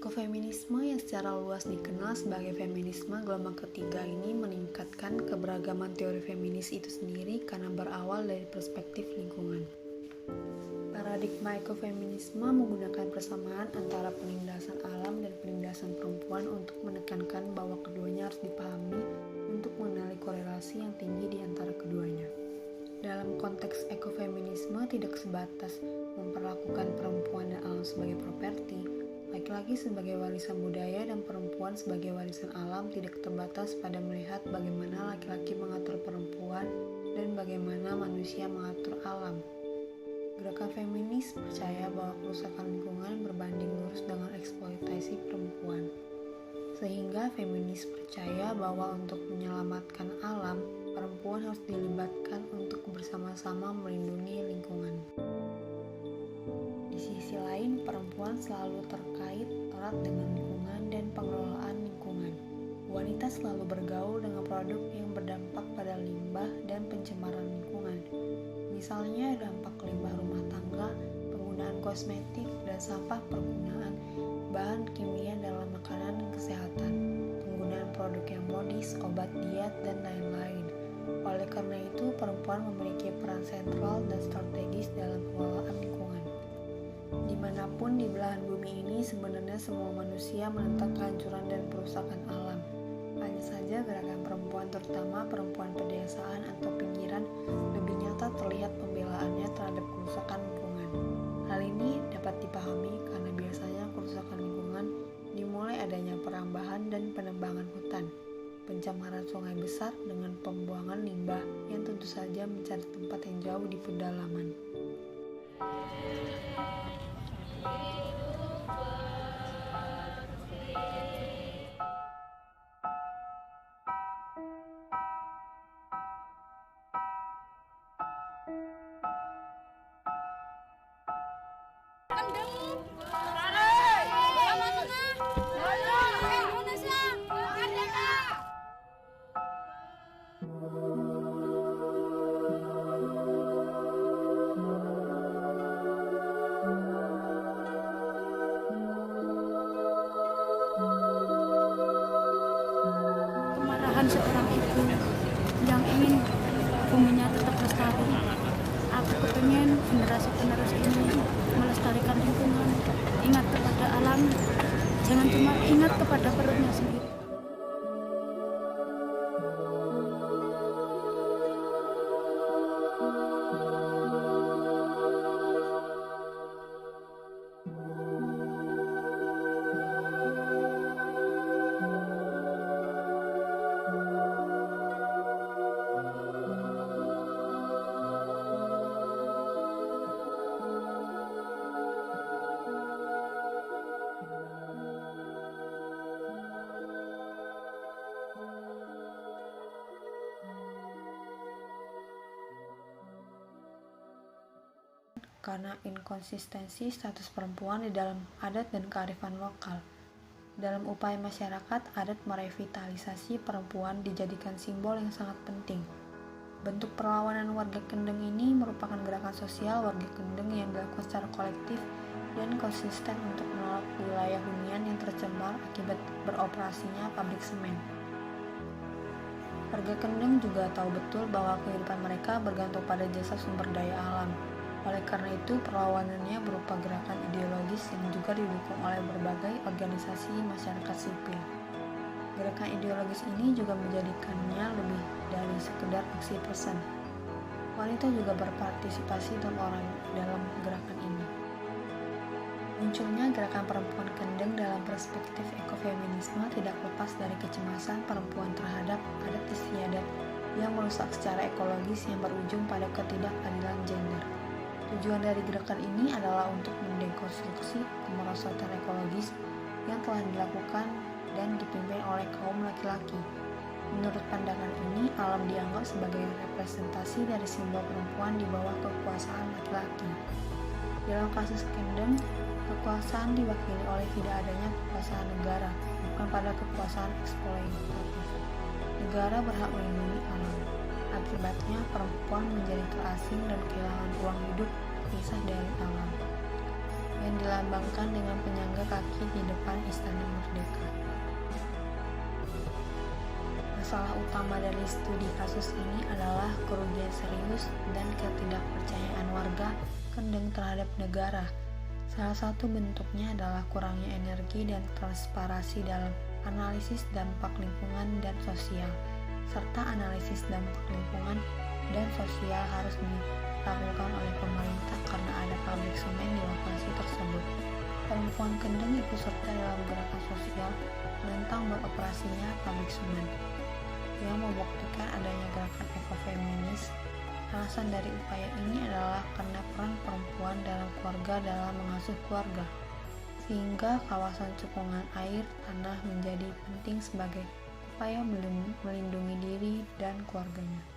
Ekofeminisme yang secara luas dikenal sebagai feminisme gelombang ketiga ini meningkatkan keberagaman teori feminis itu sendiri karena berawal dari perspektif lingkungan. Paradigma ekofeminisme menggunakan persamaan antara penindasan alam dan penindasan perempuan untuk menekankan bahwa keduanya harus dipahami untuk mengenali korelasi yang tinggi di antara keduanya. Dalam konteks ekofeminisme tidak sebatas memperlakukan perempuan dan alam sebagai properti, laki-laki sebagai warisan budaya dan perempuan sebagai warisan alam tidak terbatas pada melihat bagaimana laki-laki mengatur perempuan dan bagaimana manusia mengatur alam. Gerakan feminis percaya bahwa kerusakan lingkungan berbanding lurus dengan eksploitasi perempuan. Sehingga feminis percaya bahwa untuk menyelamatkan alam, perempuan harus dilibatkan untuk bersama-sama melindungi lingkungan. Di sisi lain, perempuan selalu terkait erat dengan lingkungan dan pengelolaan lingkungan. Wanita selalu bergaul dengan produk yang berdampak pada limbah dan pencemaran lingkungan. Misalnya dampak limbah rumah tangga, penggunaan kosmetik, dan sampah penggunaan bahan kimia dalam makanan dan kesehatan, penggunaan produk yang modis, obat diet, dan lain-lain. Oleh karena itu, perempuan memiliki peran sentral dan strategis dalam pengelolaan lingkungan. Dimanapun di belahan bumi ini, sebenarnya semua manusia menentang kehancuran dan perusakan alam. Hanya saja gerakan perempuan, terutama perempuan pedesaan atau pinggiran, lebih nyata terlihat pembelaannya terhadap kerusakan lingkungan. Hal ini dapat dipahami karena biasanya kerusakan lingkungan dimulai adanya perambahan dan penebangan hutan, pencemaran sungai besar dengan pembuangan limbah yang tentu saja mencari tempat yang jauh di pedalaman. Kemarahan seorang ibu yang ingin buminya tetap lestari. Aku kepengen generasi-penerus ini melestarikan lingkungan, ingat kepada alam, jangan cuma ingat kepada perutnya sendiri. Karena inkonsistensi status perempuan di dalam adat dan kearifan lokal. Dalam upaya masyarakat, adat merevitalisasi perempuan dijadikan simbol yang sangat penting. Bentuk perlawanan warga Kendeng ini merupakan gerakan sosial warga Kendeng yang dilakukan secara kolektif dan konsisten untuk menolak wilayah hunian yang tercemar akibat beroperasinya pabrik semen. Warga Kendeng juga tahu betul bahwa kehidupan mereka bergantung pada jasa sumber daya alam. Oleh karena itu, perlawanannya berupa gerakan ideologis yang juga didukung oleh berbagai organisasi masyarakat sipil. Gerakan ideologis ini juga menjadikannya lebih dari sekedar aksi pesan. Wanita juga berpartisipasi dalam gerakan ini. Munculnya gerakan perempuan Kendeng dalam perspektif ekofeminisme tidak lepas dari kecemasan perempuan terhadap adat istiadat yang merusak secara ekologis yang berujung pada ketidakadilan gender. Tujuan dari gerakan ini adalah untuk mendekonstruksi kemerosotan ekologis yang telah dilakukan dan dipimpin oleh kaum laki-laki. Menurut pandangan ini, alam dianggap sebagai representasi dari simbol perempuan di bawah kekuasaan laki-laki. Dalam kasus Kendeng, kekuasaan diwakili oleh tidak adanya kekuasaan negara, bukan pada kekuasaan eksploitatif. Negara berhak melindungi alam. Akibatnya, perempuan menjadi terasing dan kehilangan ruang hidup terpisah dari alam. yang dilambangkan dengan penyangga kaki di depan Istana Merdeka. Masalah utama dari studi kasus ini adalah kerugian serius dan ketidakpercayaan warga Kendeng terhadap negara. Salah satu bentuknya adalah kurangnya energi dan transparansi dalam analisis dampak lingkungan dan sosial, serta analisis dampak lingkungan dan sosial harus dilakukan oleh pemerintah karena ada pabrik semen di lokasi tersebut. Perempuan Kendeng ikut serta dalam gerakan sosial menentang beroperasinya pabrik semen yang membuktikan adanya gerakan ekofeminis. Alasan dari upaya ini adalah karena peran perempuan dalam keluarga dalam mengasuh keluarga, sehingga kawasan cekungan air tanah menjadi penting sebagai upaya melindungi diri dan keluarganya.